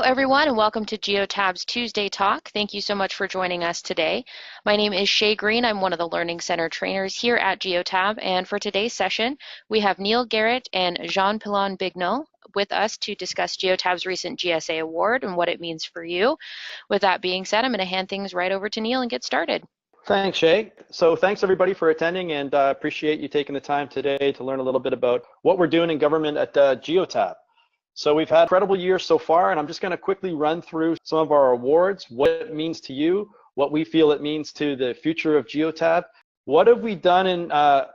everyone, and welcome to Geotab's Tuesday Talk. Thank you so much for joining us today. My name is Shay Green. I'm one of the Learning Center trainers here at Geotab, and for today's session, we have Neil Garrett and Jean-Pilon Bignot with us to discuss Geotab's recent GSA award and what it means for you. With that being said, I'm going to hand things right over to Neil and get started. Thanks, Shay. So thanks everybody for attending, and appreciate you taking the time today to learn a little bit about what we're doing in government at Geotab. So we've had an incredible year so far, and I'm just going to quickly run through some of our awards, what it means to you, what we feel it means to the future of Geotab. What have we done at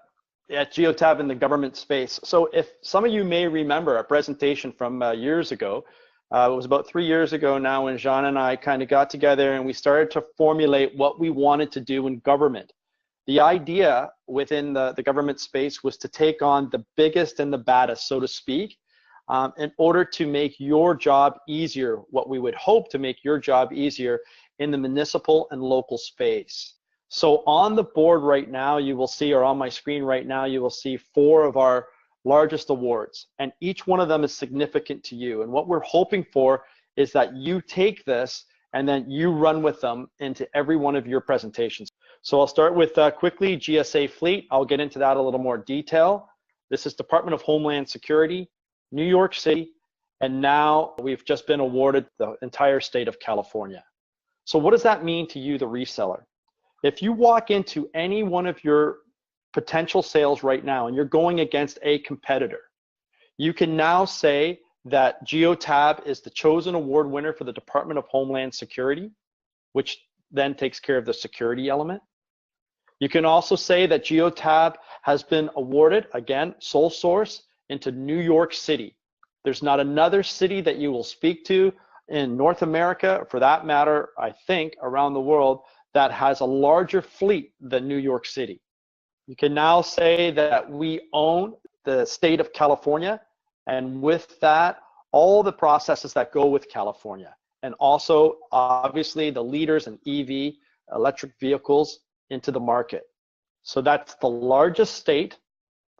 Geotab in the government space? So if some of you may remember a presentation from years ago, it was about 3 years ago now when Jean and I kind of got together and we started to formulate what we wanted to do in government. The idea within the government space was to take on the biggest and the baddest, so to speak, in order to make your job easier, what we would hope to make your job easier in the municipal and local space. So on the board right now, you will see, or on my screen right now, you will see 4 of our largest awards, and each one of them is significant to you. And what we're hoping for is that you take this and then you run with them into every one of your presentations. So I'll start with quickly GSA Fleet. I'll get into that a little more detail. This is Department of Homeland Security, New York City, and now we've just been awarded the entire state of California. So what does that mean to you, the reseller? If you walk into any one of your potential sales right now and you're going against a competitor, you can now say that Geotab is the chosen award winner for the Department of Homeland Security, which then takes care of the security element. You can also say that Geotab has been awarded, again, sole source, into New York City. There's not another city that you will speak to in North America, for that matter, I think, around the world, that has a larger fleet than New York City. You can now say that we own the state of California, and with that, all the processes that go with California, and also, obviously, the leaders in EV, electric vehicles, into the market. So that's the largest state,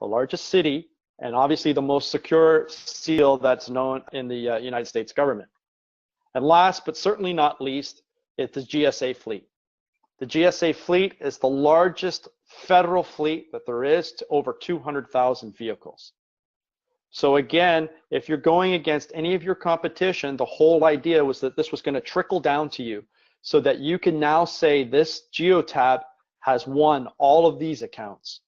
the largest city, and obviously the most secure seal that's known in the United States government. And last, but certainly not least, it's the GSA fleet. The GSA fleet is the largest federal fleet that there is, to over 200,000 vehicles. So again, if you're going against any of your competition, the whole idea was that this was going to trickle down to you so that you can now say this Geotab has won all of these accounts.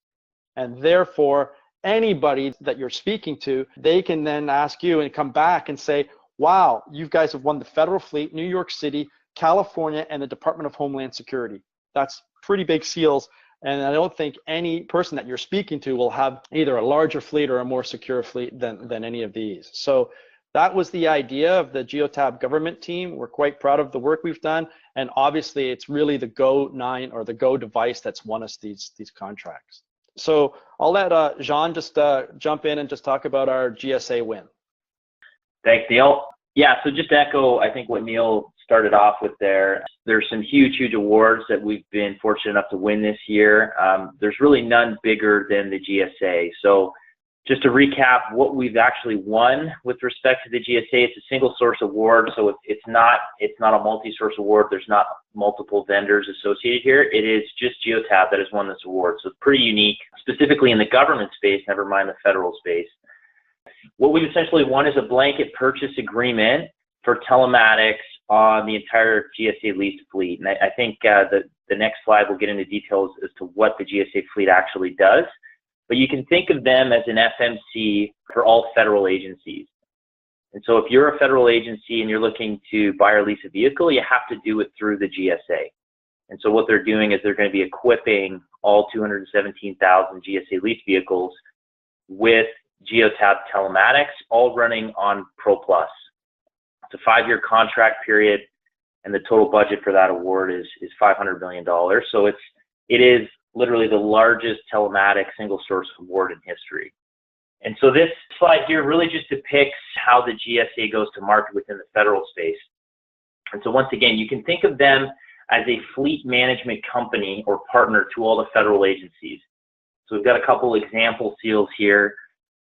And therefore, anybody that you're speaking to, they can then ask you and come back and say, wow, you guys have won the federal fleet, New York City, California, and the Department of Homeland Security. That's pretty big seals, and I don't think any person that you're speaking to will have either a larger fleet or a more secure fleet than any of these. So that was the idea of the Geotab government team. We're quite proud of the work we've done, and obviously it's really the Go 9 or the Go device that's won us these contracts. So I'll let Jean just jump in and just talk about our GSA win. Thanks, Neil. Yeah, so just to echo, I think what Neil started off with there, there's some huge awards that we've been fortunate enough to win this year. There's really none bigger than the GSA. So just to recap what we've actually won with respect to the GSA, it's a single source award, so it's not a multi-source award. There's not multiple vendors associated here. It is just Geotab that has won this award, so it's pretty unique, specifically in the government space, never mind the federal space. What we've essentially won is a blanket purchase agreement for telematics on the entire GSA leased fleet. And I think the next slide will get into details as to what the GSA fleet actually does. But you can think of them as an FMC for all federal agencies. And so if you're a federal agency and you're looking to buy or lease a vehicle, you have to do it through the GSA. And so what they're doing is they're going to be equipping all 217,000 GSA leased vehicles with Geotab telematics, all running on Pro Plus. It's a 5-year contract period, and the total budget for that award is $500 million. So it is literally the largest telematic single source award in history. And so this slide here really just depicts how the GSA goes to market within the federal space. And so once again, you can think of them as a fleet management company or partner to all the federal agencies. So we've got a couple example seals here.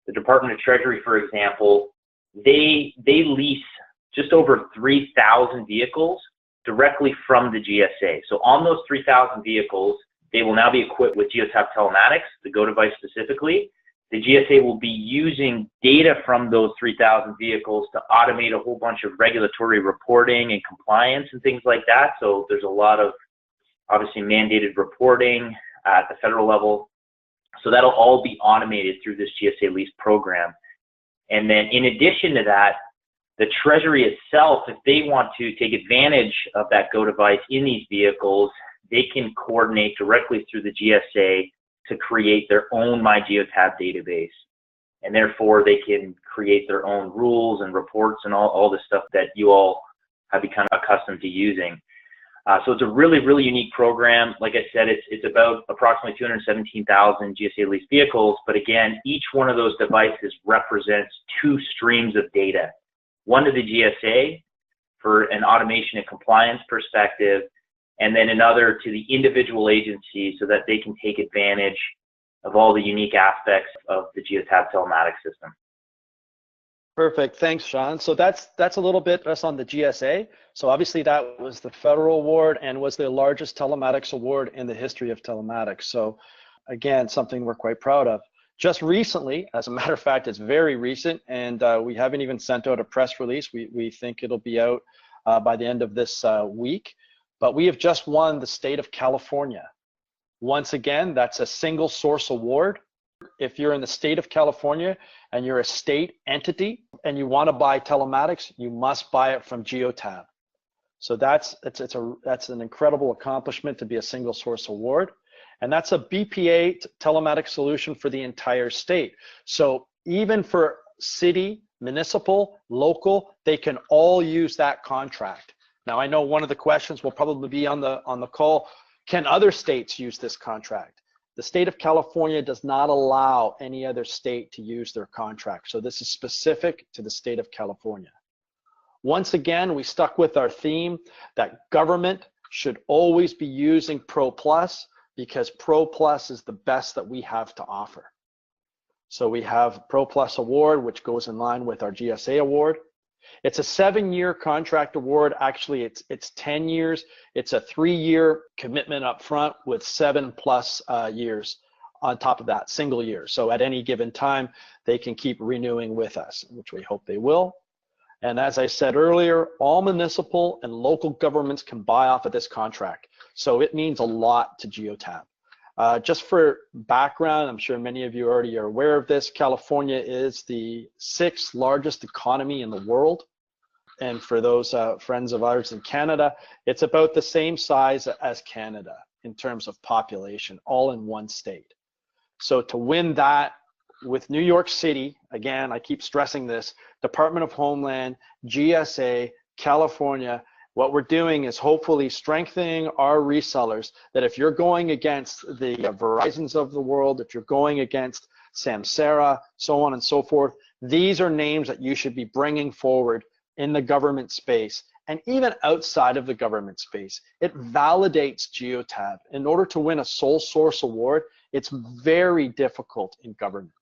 The Department of Treasury, for example, they lease just over 3,000 vehicles directly from the GSA. So on those 3,000 vehicles, they will now be equipped with Geotab telematics, the Go device specifically. The GSA will be using data from those 3,000 vehicles to automate a whole bunch of regulatory reporting and compliance and things like that. So there's a lot of obviously mandated reporting at the federal level. So that'll all be automated through this GSA lease program. And then in addition to that, the Treasury itself, if they want to take advantage of that Go device in these vehicles, they can coordinate directly through the GSA to create their own My Geotab database. And therefore, they can create their own rules and reports and all the stuff that you all have become accustomed to using. So it's a really, really unique program. Like I said, it's about approximately 217,000 GSA leased vehicles. But again, each one of those devices represents two streams of data. One to the GSA for an automation and compliance perspective, and then another to the individual agency so that they can take advantage of all the unique aspects of the Geotab telematics system. Perfect. Thanks, Sean. So that's a little bit us on the GSA. So obviously that was the federal award and was the largest telematics award in the history of telematics. So again, something we're quite proud of. Just recently, as a matter of fact, it's very recent, and we haven't even sent out a press release. We think it'll be out by the end of this week. But we have just won the state of California. Once again, that's a single source award. If you're in the state of California and you're a state entity and you want to buy telematics, you must buy it from Geotab. So that's an incredible accomplishment to be a single source award. And that's a BPA telematics solution for the entire state. So even for city, municipal, local, they can all use that contract. Now, I know one of the questions will probably be on the call, can other states use this contract? The state of California does not allow any other state to use their contract. So this is specific to the state of California. Once again, we stuck with our theme that government should always be using Pro Plus, because Pro Plus is the best that we have to offer. So we have Pro Plus award, which goes in line with our GSA award. It's a 7-year contract award. Actually, it's 10 years. It's a 3-year commitment up front with 7+ years on top of that, single year. So at any given time, they can keep renewing with us, which we hope they will. And as I said earlier, all municipal and local governments can buy off of this contract. So it means a lot to Geotab. Just for background, I'm sure many of you already are aware of this. California is the 6th largest economy in the world. And for those friends of ours in Canada, it's about the same size as Canada in terms of population, all in one state. So to win that with New York City, again, I keep stressing this, Department of Homeland, GSA, California, what we're doing is hopefully strengthening our resellers, that if you're going against the Verizons of the world, if you're going against Samsara, so on and so forth, these are names that you should be bringing forward in the government space and even outside of the government space. It validates Geotab. In order to win a sole source award, it's very difficult in government.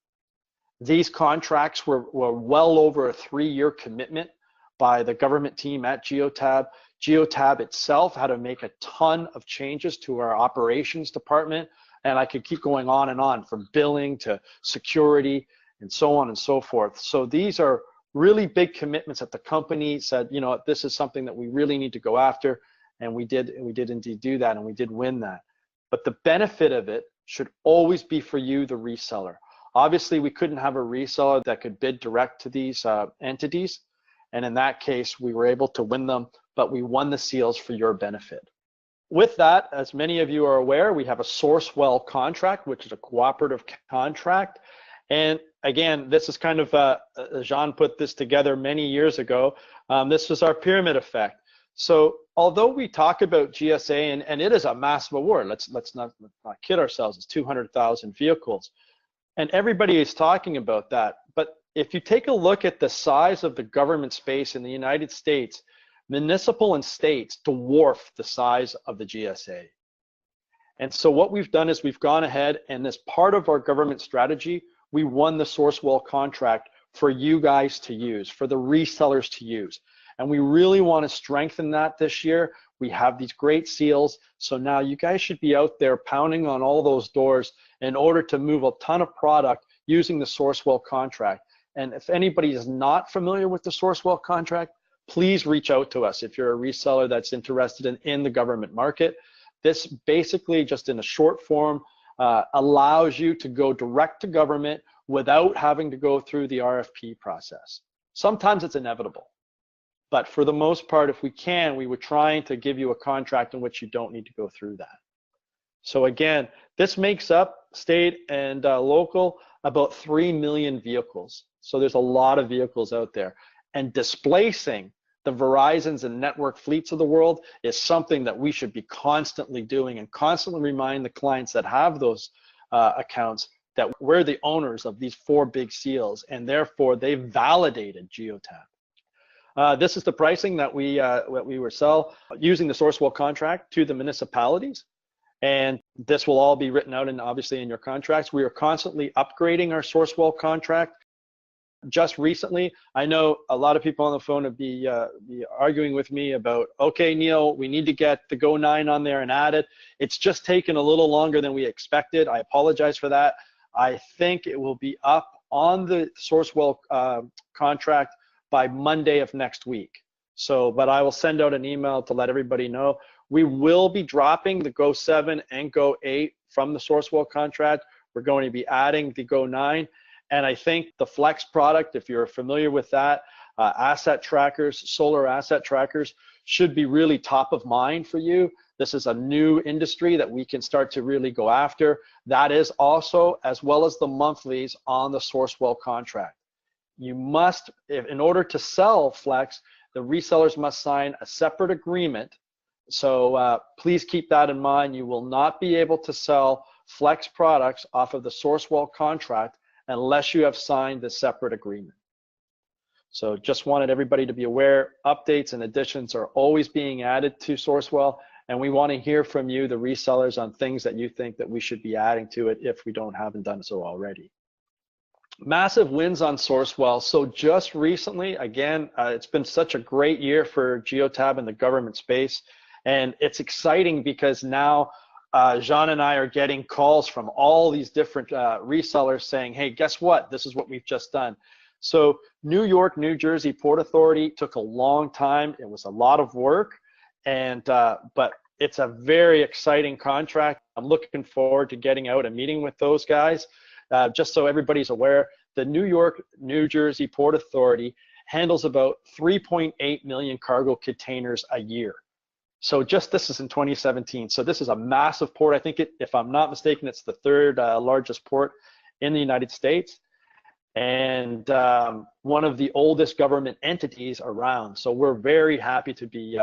These contracts were well over a 3-year commitment by the government team at Geotab. Geotab itself had to make a ton of changes to our operations department, and I could keep going on and on, from billing to security and so on and so forth. So these are really big commitments that the company said, you know, this is something that we really need to go after, and we did indeed do that, and we did win that. But the benefit of it should always be for you, the reseller. Obviously, we couldn't have a reseller that could bid direct to these entities. And in that case, we were able to win them, but we won the seals for your benefit. With that, as many of you are aware, we have a Sourcewell contract, which is a cooperative contract. And again, this is kind of, Jean put this together many years ago. This was our pyramid effect. So although we talk about GSA, and it is a massive award, let's not kid ourselves, it's 200,000 vehicles. And everybody is talking about that. But if you take a look at the size of the government space in the United States, municipal and states dwarf the size of the GSA. And so what we've done is we've gone ahead, and as part of our government strategy, we won the Sourcewell contract for you guys to use, for the resellers to use. And we really want to strengthen that this year. We have these great seals. So now you guys should be out there pounding on all those doors in order to move a ton of product using the Sourcewell contract. And if anybody is not familiar with the Sourcewell contract, please reach out to us if you're a reseller that's interested in the government market. This basically, just in a short form, allows you to go direct to government without having to go through the RFP process. Sometimes it's inevitable, but for the most part, if we can, we were trying to give you a contract in which you don't need to go through that. So again, this makes up state and local about 3 million vehicles. So there's a lot of vehicles out there, and displacing the Verizons and network fleets of the world is something that we should be constantly doing and constantly remind the clients that have those accounts that we're the owners of these 4 big seals, and therefore they've validated Geotab. This is the pricing that we were sell using the Sourcewell contract to the municipalities, and this will all be written out and obviously in your contracts. We are constantly upgrading our Sourcewell contract. Just recently, I know a lot of people on the phone would be arguing with me about, okay, Neil, we need to get the Go 9 on there and add it. It's just taken a little longer than we expected. I apologize for that. I think it will be up on the Sourcewell contract by Monday of next week. So, but I will send out an email to let everybody know. We will be dropping the Go 7 and Go 8 from the Sourcewell contract. We're going to be adding the Go 9. And I think the Flex product, if you're familiar with that, asset trackers, solar asset trackers, should be really top of mind for you. This is a new industry that we can start to really go after. That is also, as well as the monthlies on the Sourcewell contract. You must, in order to sell Flex, the resellers must sign a separate agreement. So please keep that in mind. You will not be able to sell Flex products off of the Sourcewell contract unless you have signed the separate agreement. So just wanted everybody to be aware, updates and additions are always being added to Sourcewell, and we want to hear from you, the resellers, on things that you think that we should be adding to it if we haven't done so already. Massive wins on Sourcewell. So just recently, again, it's been such a great year for Geotab in the government space, and it's exciting because now Jean and I are getting calls from all these different resellers saying, hey, guess what? This is what we've just done. So New York, New Jersey Port Authority took a long time. It was a lot of work, and but it's a very exciting contract. I'm looking forward to getting out and meeting with those guys. Just so everybody's aware, the New York, New Jersey Port Authority handles about 3.8 million cargo containers a year. So just this is in 2017. So this is a massive port. I think if I'm not mistaken, it's the 3rd largest port in the United States, and one of the oldest government entities around. So we're very happy to be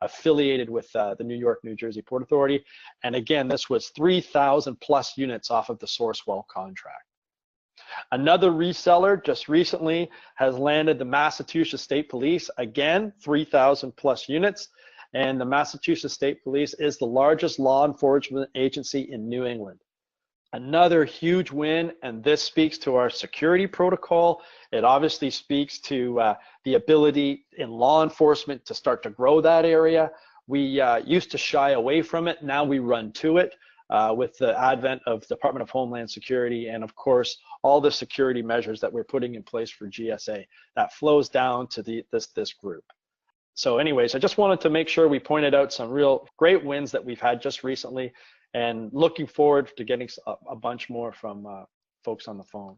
affiliated with the New York, New Jersey Port Authority. And again, this was 3,000 plus units off of the Sourcewell contract. Another reseller just recently has landed the Massachusetts State Police, again, 3,000 plus units. And the Massachusetts State Police is the largest law enforcement agency in New England. Another huge win, and this speaks to our security protocol. It obviously speaks to the ability in law enforcement to start to grow that area. We used to shy away from it. Now we run to it with the advent of Department of Homeland Security, and of course, all the security measures that we're putting in place for GSA. That flows down to this group. So anyways, I just wanted to make sure we pointed out some real great wins that we've had just recently, and looking forward to getting a bunch more from folks on the phone.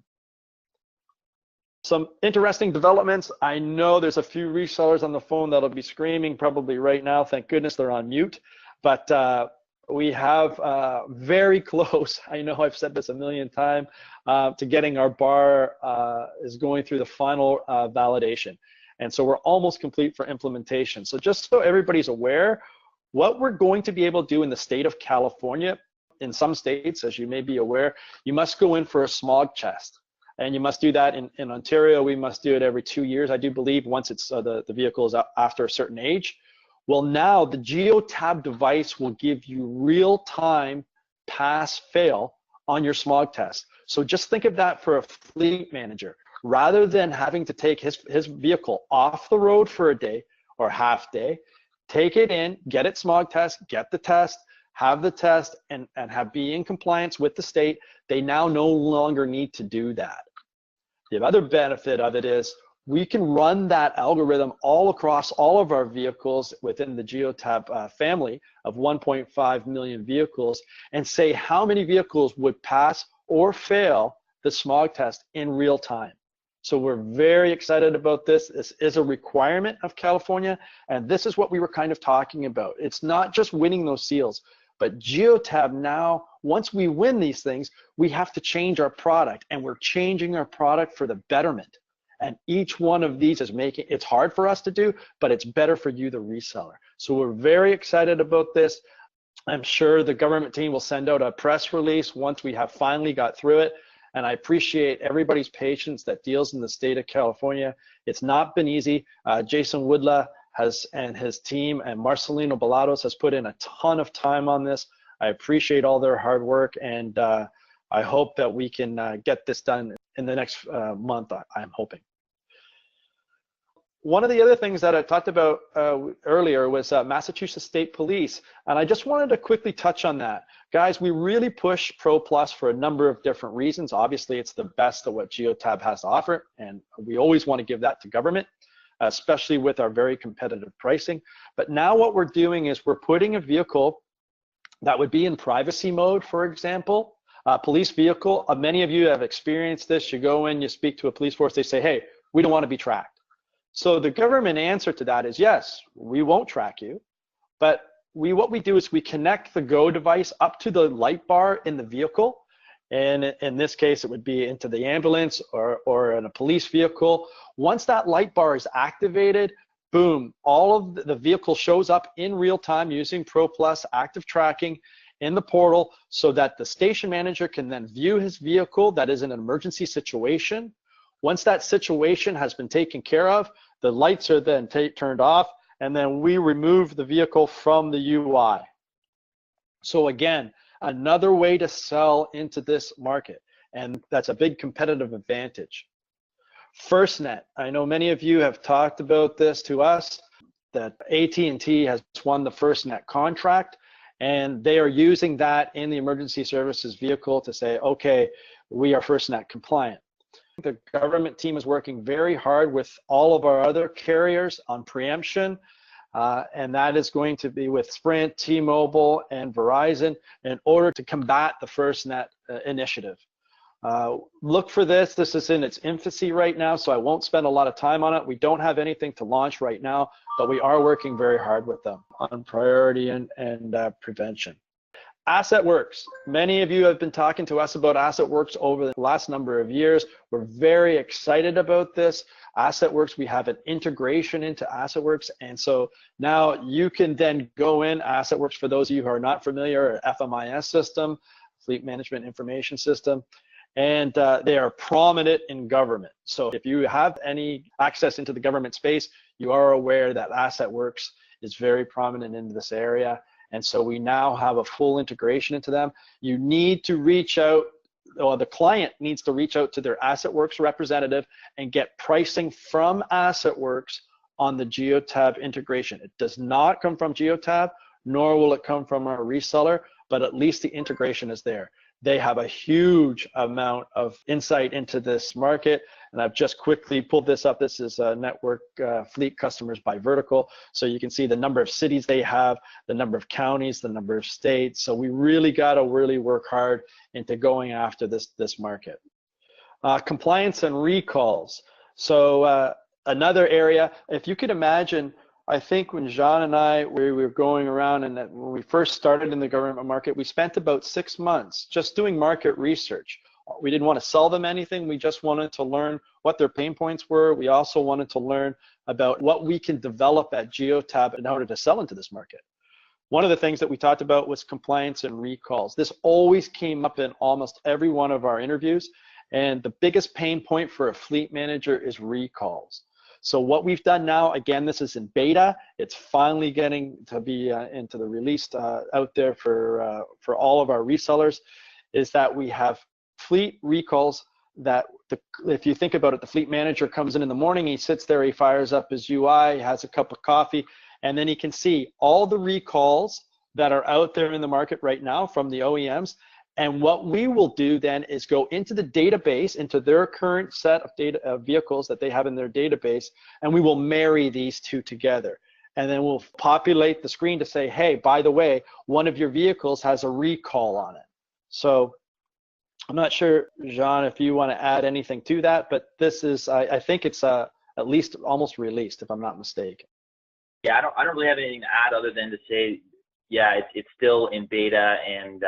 Some interesting developments. I know there's a few resellers on the phone that'll be screaming probably right now. Thank goodness they're on mute. But we have very close, I know I've said this a million times, to getting our bar is going through the final validation. And so we're almost complete for implementation. So just so everybody's aware, what we're going to be able to do in the state of California, in some states, as you may be aware, you must go in for a smog test. And you must do that in Ontario. We must do it every 2 years, I do believe, once it's the vehicle is after a certain age. Well, now the Geotab device will give you real-time pass-fail on your smog test. So just think of that for a fleet manager. Rather than having to take his vehicle off the road for a day, or half day. Take it in, get it smog test, get the test, have the test, and be in compliance with the state. They now no longer need to do that. The other benefit of it is we can run that algorithm all across all of our vehicles within the Geotab family of 1.5 million vehicles and say how many vehicles would pass or fail the smog test in real time. So we're very excited about this. This is a requirement of California, and this is what we were kind of talking about. It's not just winning those seals, but Geotab now, once we win these things, we have to change our product, and we're changing our product for the betterment. And each one of these is making, it's hard for us to do, but it's better for you, the reseller. So we're very excited about this. I'm sure the government team will send out a press release once we have finally got through it. And I appreciate everybody's patience that deals in the state of California. It's not been easy. Jason Woodla and his team and Marcelino Balados has put in a ton of time on this. I appreciate all their hard work, and I hope that we can get this done in the next month, I'm hoping. One of the other things that I talked about earlier was Massachusetts State Police, and I just wanted to quickly touch on that. Guys, we really push Pro Plus for a number of different reasons. Obviously, it's the best of what Geotab has to offer, and we always want to give that to government, especially with our very competitive pricing. But now what we're doing is we're putting a vehicle that would be in privacy mode, for example, a police vehicle. Many of you have experienced this. You go in, you speak to a police force, they say, hey, we don't want to be tracked. So the government answer to that is, yes, we won't track you, but what we do is we connect the Go device up to the light bar in the vehicle, and in this case it would be into the ambulance or in a police vehicle. Once that light bar is activated, boom, all of the vehicle shows up in real time using Pro Plus active tracking in the portal, so that the station manager can then view his vehicle that is in an emergency situation. Once that situation has been taken care of, the lights are then turned off, and then we remove the vehicle from the UI. So again, another way to sell into this market, and that's a big competitive advantage. FirstNet, I know many of you have talked about this to us, that AT&T has won the FirstNet contract, and they are using that in the emergency services vehicle to say, okay, we are FirstNet compliant. The government team is working very hard with all of our other carriers on preemption, and that is going to be with Sprint, T-Mobile, and Verizon in order to combat the FirstNet initiative. Look for this. This is in its infancy right now, so I won't spend a lot of time on it. We don't have anything to launch right now, but we are working very hard with them on priority and prevention. AssetWorks. Many of you have been talking to us about AssetWorks over the last number of years. We're very excited about this. AssetWorks, we have an integration into AssetWorks, and so now you can then go in AssetWorks, for those of you who are not familiar, FMIS system, Fleet Management Information System, and they are prominent in government. So if you have any access into the government space, you are aware that AssetWorks is very prominent in this area. And so we now have a full integration into them. You need to reach out, or the client needs to reach out to their AssetWorks representative and get pricing from AssetWorks on the Geotab integration. It does not come from Geotab, nor will it come from our reseller, but at least the integration is there. They have a huge amount of insight into this market, and I've just quickly pulled this up. This is network fleet customers by vertical, so you can see the number of cities they have, the number of counties, the number of states. So we really got to work hard into going after this market. Compliance and recalls. So another area, if you could imagine, I think when Jean and we were going around, and when we first started in the government market, we spent about 6 months just doing market research. We didn't want to sell them anything. We just wanted to learn what their pain points were. We also wanted to learn about what we can develop at Geotab in order to sell into this market. One of the things that we talked about was compliance and recalls. This always came up in almost every one of our interviews, and the biggest pain point for a fleet manager is recalls. So what we've done now, again, this is in beta. It's finally getting to be into the released out there for all of our resellers, is that we have fleet recalls that if you think about it, the fleet manager comes in the morning, he sits there, he fires up his UI, has a cup of coffee, and then he can see all the recalls that are out there in the market right now from the OEMs. And what we will do then is go into the database, into their current set of data vehicles that they have in their database, and we will marry these two together. And then we'll populate the screen to say, hey, by the way, one of your vehicles has a recall on it. So I'm not sure, Jean, if you want to add anything to that, but this is, I think it's at least almost released, if I'm not mistaken. Yeah, I don't really have anything to add other than to say, yeah, it's still in beta, and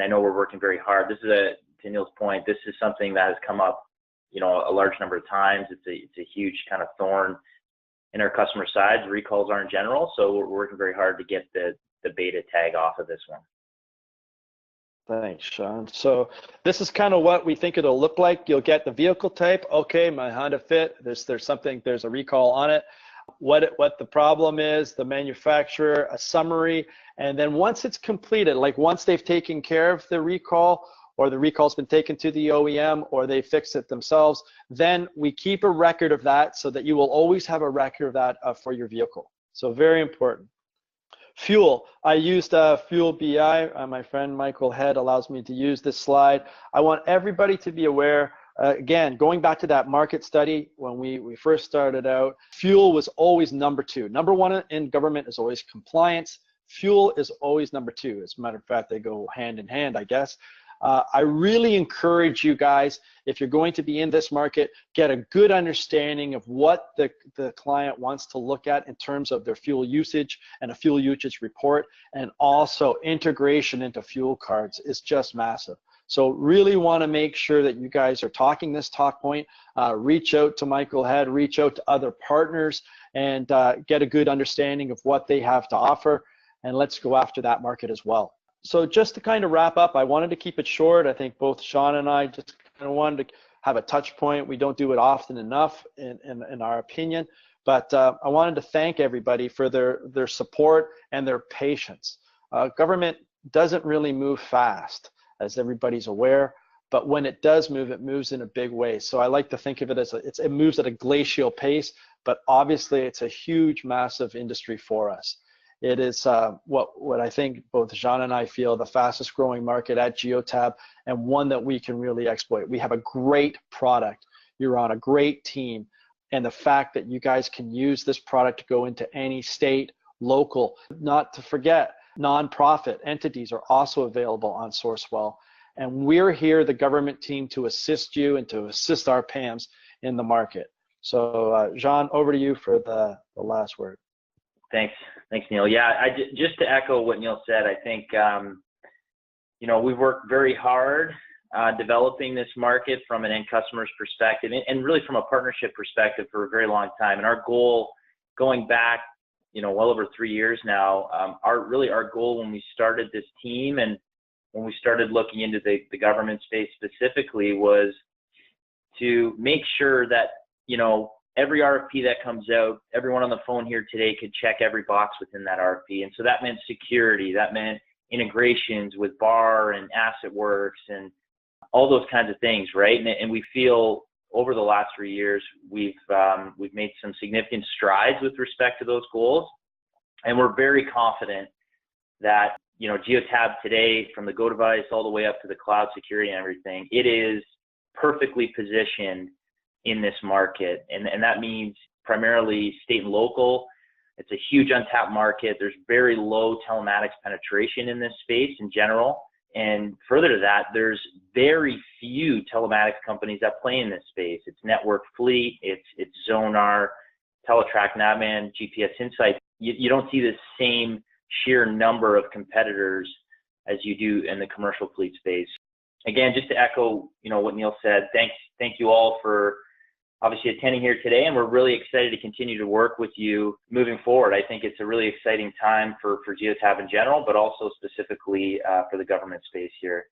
I know we're working very hard. This is to Neil's point, this is something that has come up, you know, a large number of times. It's a huge kind of thorn in our customer side. Recalls are in general, so we're working very hard to get the beta tag off of this one. Thanks, Sean. So this is kind of what we think it'll look like. You'll get the vehicle type. Okay, my Honda Fit. There's a recall on it. What the problem is, the manufacturer, a summary, and then once it's completed, like once they've taken care of the recall, or the recall's been taken to the OEM, or they fix it themselves, then we keep a record of that so that you will always have a record of that for your vehicle. So very important. Fuel. I used Fuel BI. My friend Michael Head allows me to use this slide. I want everybody to be aware, again, going back to that market study when we first started out, fuel was always number two. Number one in government is always compliance. Fuel is always number two. As a matter of fact, they go hand in hand, I guess. I really encourage you guys, if you're going to be in this market, get a good understanding of what the client wants to look at in terms of their fuel usage and a fuel usage report, and also integration into fuel cards is just massive. So really want to make sure that you guys are talking this talk point. Reach out to Michael Head, reach out to other partners, and get a good understanding of what they have to offer, and let's go after that market as well. So just to kind of wrap up, I wanted to keep it short. I think both Sean and I just kind of wanted to have a touch point. We don't do it often enough in our opinion, but I wanted to thank everybody for their support and their patience. Government doesn't really move fast, as everybody's aware, but when it does move, it moves in a big way. So I like to think of it as it moves at a glacial pace, but obviously it's a huge, massive industry for us. It is what I think both Jean and I feel the fastest growing market at Geotab, and one that we can really exploit. We have a great product. You're on a great team. And the fact that you guys can use this product to go into any state, local, not to forget, nonprofit entities are also available on Sourcewell. And we're here, the government team, to assist you and to assist our PAMs in the market. So Jean, over to you for the last word. Thanks, Neil. Yeah, just to echo what Neil said, I think, you know, we've worked very hard developing this market from an end customer's perspective, and really from a partnership perspective for a very long time. And our goal, going back, you know, well over 3 years now, our goal when we started this team and when we started looking into the government space specifically, was to make sure that, you know, every RFP that comes out, everyone on the phone here today could check every box within that RFP. And so that meant security, that meant integrations with BAR and AssetWorks and all those kinds of things, right? And we feel over the last 3 years, we've made some significant strides with respect to those goals. And we're very confident that, you know, Geotab today, from the Go device all the way up to the cloud security and everything, it is perfectly positioned in this market. And that means primarily state and local. It's a huge untapped market. There's very low telematics penetration in this space in general. And further to that, there's very few telematics companies that play in this space. It's Network Fleet, it's Zonar, Teletrack, Navman, GPS Insight. You don't see the same sheer number of competitors as you do in the commercial fleet space. Again, just to echo, you know, what Neil said, thank you all for obviously attending here today, and we're really excited to continue to work with you moving forward. I think it's a really exciting time for Geotab in general, but also specifically for the government space here.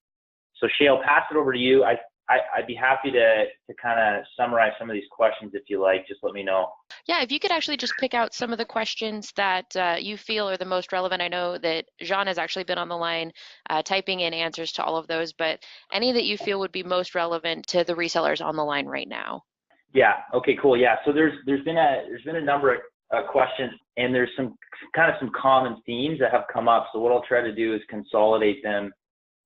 So Shay, I'll pass it over to you. I'd be happy to kind of summarize some of these questions if you like. Just let me know. Yeah, if you could actually just pick out some of the questions that you feel are the most relevant. I know that Jean has actually been on the line typing in answers to all of those, but any that you feel would be most relevant to the resellers on the line right now. Yeah. Okay. Cool. Yeah. So there's been a number of questions, and there's some common themes that have come up. So what I'll try to do is consolidate them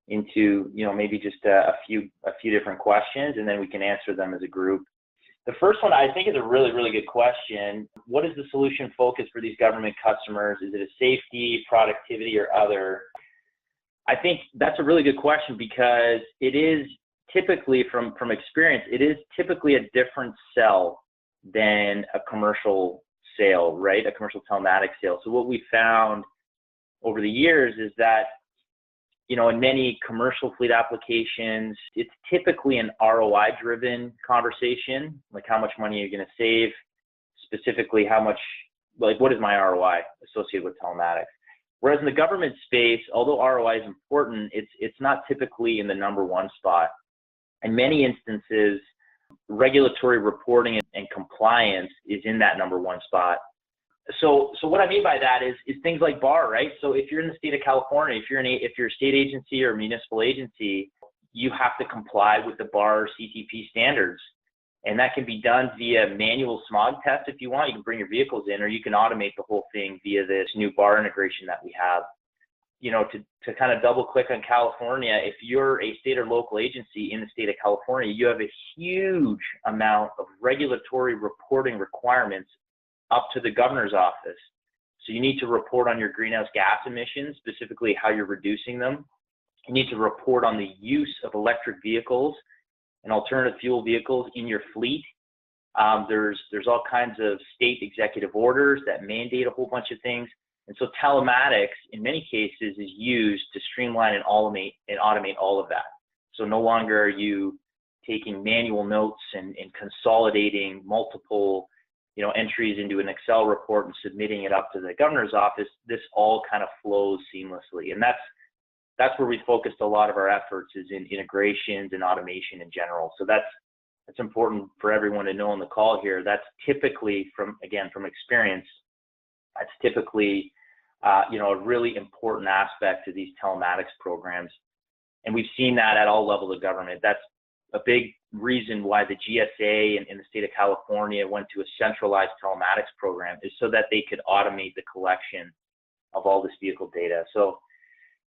into maybe just a few different questions, and then we can answer them as a group. The first one I think is a really, really good question. What is the solution focus for these government customers? Is it a safety, productivity, or other? I think that's a really good question because it is typically, from experience, it is typically a different sell than a commercial sale, right? A commercial telematics sale. So what we found over the years is that in many commercial fleet applications, it's typically an ROI-driven conversation, like how much money are you going to save, specifically how much, like what is my ROI associated with telematics? Whereas in the government space, although ROI is important, it's not typically in the number one spot. In many instances, regulatory reporting and compliance is in that number one spot. So what I mean by that is things like BAR, right? So if you're in the state of California, if you're a state agency or a municipal agency, you have to comply with the BAR CTP standards. And that can be done via manual smog test if you want. You can bring your vehicles in, or you can automate the whole thing via this new BAR integration that we have. To kind of double click on California, if you're a state or local agency in the state of California, you have a huge amount of regulatory reporting requirements up to the governor's office. So you need to report on your greenhouse gas emissions, specifically how you're reducing them. You need to report on the use of electric vehicles and alternative fuel vehicles in your fleet. There's all kinds of state executive orders that mandate a whole bunch of things. And so telematics, in many cases, is used to streamline and automate all of that. So no longer are you taking manual notes and consolidating multiple entries into an Excel report and submitting it up to the governor's office. This all kind of flows seamlessly. And that's where we focused a lot of our efforts, is in integrations and automation in general. So that's important for everyone to know on the call here. That's typically, from experience, that's typically a really important aspect to these telematics programs. And we've seen that at all levels of government. That's a big reason why the GSA in the state of California went to a centralized telematics program, is so that they could automate the collection of all this vehicle data. So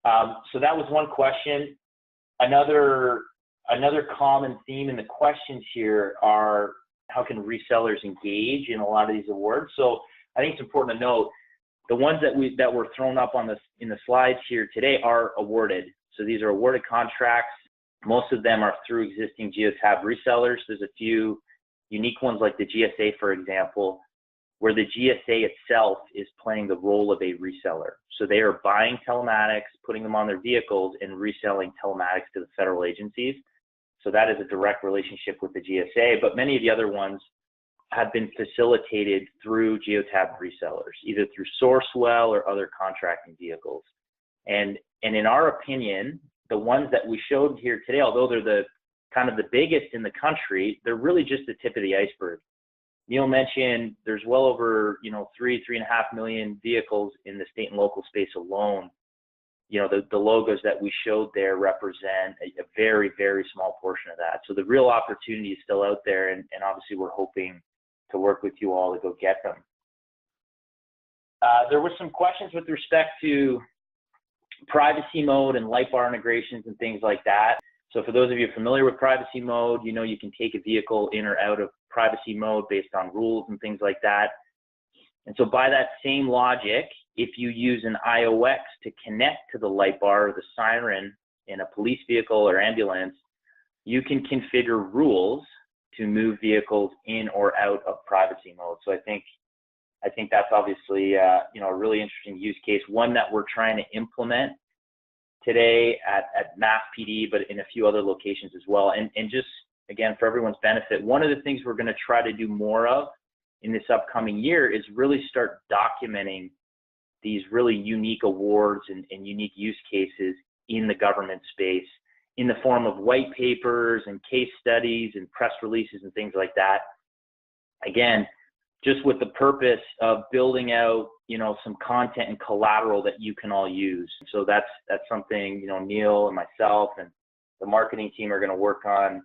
that was one question. Another common theme in the questions here are, how can resellers engage in a lot of these awards? So I think it's important to note, the ones that were thrown up in the slides here today are awarded. So these are awarded contracts. Most of them are through existing Geotab resellers. There's a few unique ones, like the GSA, for example, where the GSA itself is playing the role of a reseller. So they are buying telematics, putting them on their vehicles, and reselling telematics to the federal agencies. So that is a direct relationship with the GSA. But many of the other ones have been facilitated through Geotab resellers, either through Sourcewell or other contracting vehicles. And in our opinion, the ones that we showed here today, although they're the biggest in the country, they're really just the tip of the iceberg. Neil mentioned there's well over 3.5 million vehicles in the state and local space alone. The logos that we showed there represent a very, very small portion of that. So the real opportunity is still out there, and obviously we're hoping to work with you all to go get them. There were some questions with respect to privacy mode and light bar integrations and things like that. So for those of you familiar with privacy mode, you can take a vehicle in or out of privacy mode based on rules and things like that. And so by that same logic, if you use an IOX to connect to the light bar or the siren in a police vehicle or ambulance, you can configure rules to move vehicles in or out of privacy mode. So I think that's obviously a really interesting use case, one that we're trying to implement today at Mass PD, but in a few other locations as well. And just, again, for everyone's benefit, one of the things we're going to try to do more of in this upcoming year is really start documenting these really unique awards and unique use cases in the government space in the form of white papers and case studies and press releases and things like that. Again, just with the purpose of building out, some content and collateral that you can all use. So that's something, Neil and myself and the marketing team are going to work on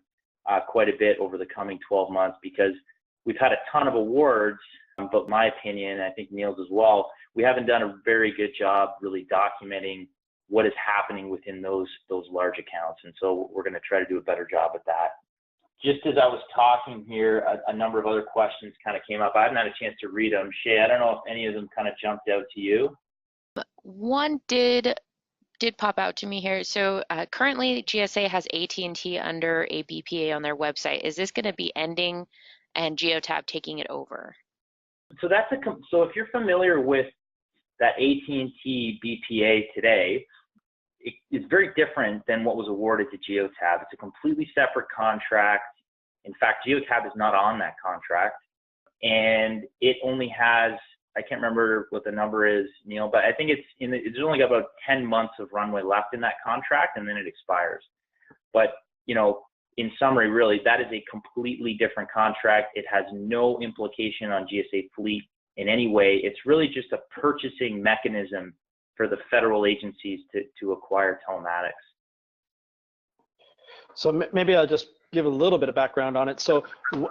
quite a bit over the coming 12 months, because we've had a ton of awards, but my opinion, I think Neil's as well, we haven't done a very good job really documenting what is happening within those large accounts. And so we're going to try to do a better job at that. Just as I was talking here, a number of other questions kind of came up. I haven't had a chance to read them. Shay, I don't know if any of them kind of jumped out to you. One did pop out to me here. So currently GSA has AT&T under a BPA on their website. Is this going to be ending and Geotab taking it over? So so if you're familiar with that AT&T BPA today, it's very different than what was awarded to Geotab. It's a completely separate contract. In fact, Geotab is not on that contract, and it only has, I can't remember what the number is, Neil, but I think it's only got about 10 months of runway left in that contract, and then it expires. But, in summary, really, that is a completely different contract. It has no implication on GSA Fleet in any way. It's really just a purchasing mechanism for the federal agencies to acquire telematics. So maybe I'll just give a little bit of background on it. So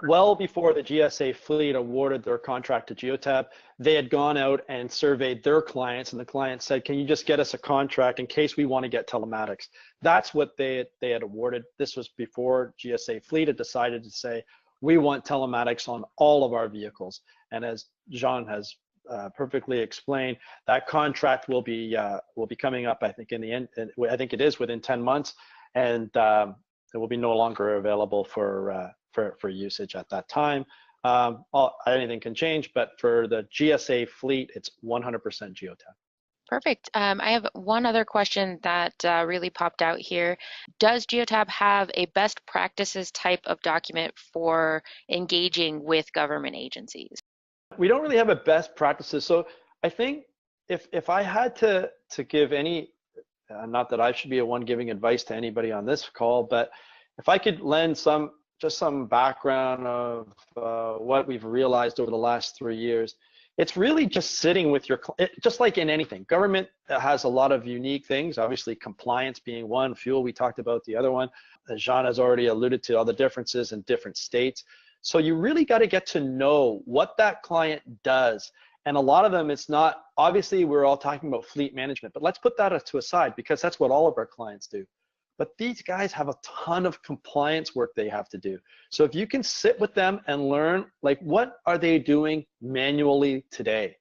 well before the GSA Fleet awarded their contract to Geotab, they had gone out and surveyed their clients, and the client said, can you just get us a contract in case we want to get telematics? That's what they had awarded. This was before GSA Fleet had decided to say, we want telematics on all of our vehicles. And as Jean has perfectly explained, that contract will be coming up, I think, in the end. I think it is within 10 months, and it will be no longer available for usage at that time. Anything can change, but for the GSA Fleet, it's 100% Geotab. Perfect. I have one other question that really popped out here. Does Geotab have a best practices type of document for engaging with government agencies? We don't really have a best practices. So I think if I had to give any, not that I should be the one giving advice to anybody on this call, but if I could lend some background of what we've realized over the last 3 years, it's really just sitting with your, just like in anything. Government has a lot of unique things, obviously compliance being one, fuel we talked about the other one. Jean has already alluded to all the differences in different states. So you really got to get to know what that client does. And a lot of them, it's not, obviously we're all talking about fleet management, but let's put that to a side because that's what all of our clients do. But these guys have a ton of compliance work they have to do. So if you can sit with them and learn, like, what are they doing manually today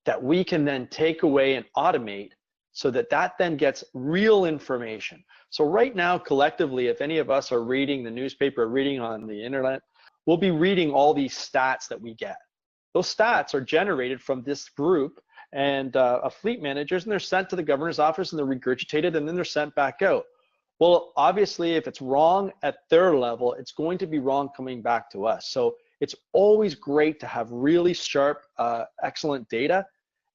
that we can then take away and automate so that then gets real information. So right now, collectively, if any of us are reading the newspaper, reading on the internet, we'll be reading all these stats that we get. Those stats are generated from this group and of fleet managers, and they're sent to the governor's office and they're regurgitated and then they're sent back out. Well, obviously, if it's wrong at their level, it's going to be wrong coming back to us. So it's always great to have really sharp, excellent data,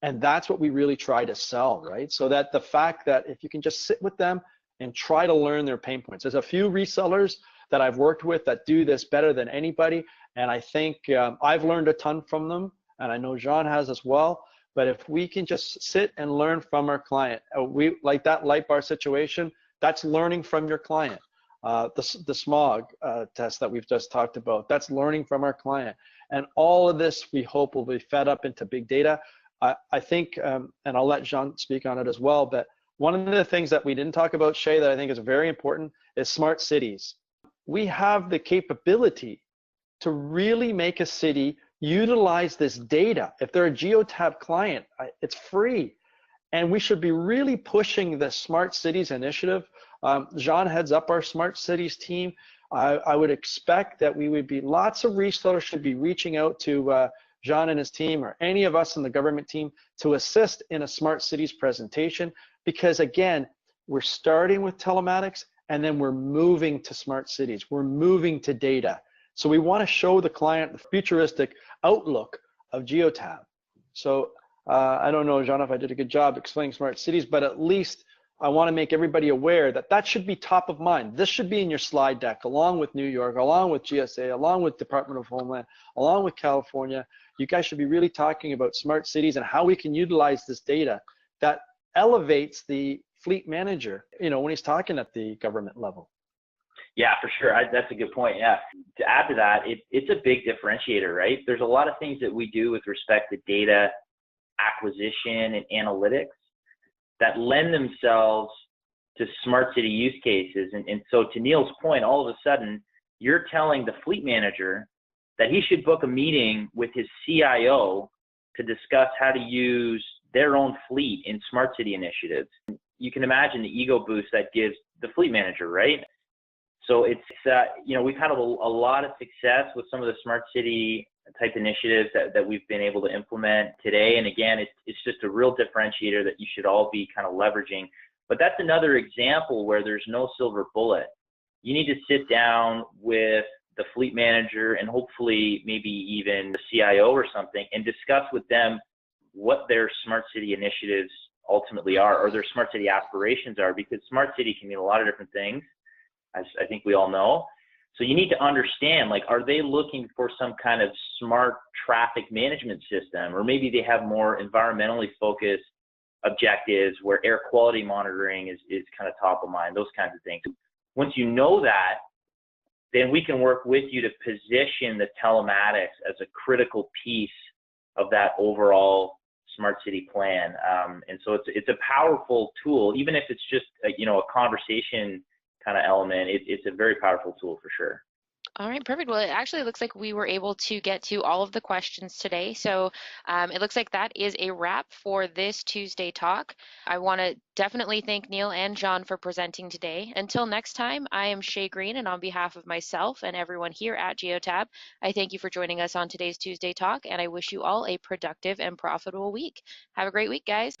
and that's what we really try to sell, right? So that the fact that if you can just sit with them and try to learn their pain points. There's a few resellers that I've worked with that do this better than anybody, and I think I've learned a ton from them, and I know Jean has as well. But if we can just sit and learn from our client, we like that light bar situation. That's learning from your client. The smog test that we've just talked about, that's learning from our client. And all of this, we hope, will be fed up into big data. I think, and I'll let Jean speak on it as well, but one of the things that we didn't talk about, Shay, that I think is very important is smart cities. We have the capability to really make a city utilize this data. If they're a Geotab client, it's free. And we should be really pushing the Smart Cities initiative. Jean heads up our Smart Cities team. I would expect that we would be, lots of resellers should be reaching out to Jean and his team or any of us in the government team to assist in a Smart Cities presentation, because again, we're starting with telematics and then we're moving to Smart Cities. We're moving to data. So we want to show the client the futuristic outlook of Geotab. So I don't know, Jean, if I did a good job explaining Smart Cities, but at least I want to make everybody aware that that should be top of mind. This should be in your slide deck, along with New York, along with GSA, along with Department of Homeland, along with California. You guys should be really talking about smart cities and how we can utilize this data that elevates the fleet manager, when he's talking at the government level. Yeah, for sure. That's a good point. Yeah. To add to that, it's a big differentiator, right? There's a lot of things that we do with respect to data acquisition and analytics that lend themselves to smart city use cases. And so to Neil's point, all of a sudden, you're telling the fleet manager that he should book a meeting with his CIO to discuss how to use their own fleet in smart city initiatives. You can imagine the ego boost that gives the fleet manager, right? So it's, we've had a lot of success with some of the smart city type initiatives that we've been able to implement today. And again, it's just a real differentiator that you should all be kind of leveraging. But that's another example where there's no silver bullet. You need to sit down with the fleet manager and hopefully maybe even the CIO or something and discuss with them what their smart city initiatives ultimately are, or their smart city aspirations are, because smart city can mean a lot of different things, as I think we all know. So you need to understand, like, are they looking for some kind of smart traffic management system, or maybe they have more environmentally focused objectives where air quality monitoring is kind of top of mind, those kinds of things. Once you know that, then we can work with you to position the telematics as a critical piece of that overall smart city plan. And so it's a powerful tool, even if it's just a conversation kind of element. It's a very powerful tool for sure. All right, perfect. Well, it actually looks like we were able to get to all of the questions today. So it looks like that is a wrap for this Tuesday talk. I want to definitely thank Neil and John for presenting today. Until next time, I am Shay Green, and on behalf of myself and everyone here at Geotab, I thank you for joining us on today's Tuesday talk, and I wish you all a productive and profitable week. Have a great week, guys.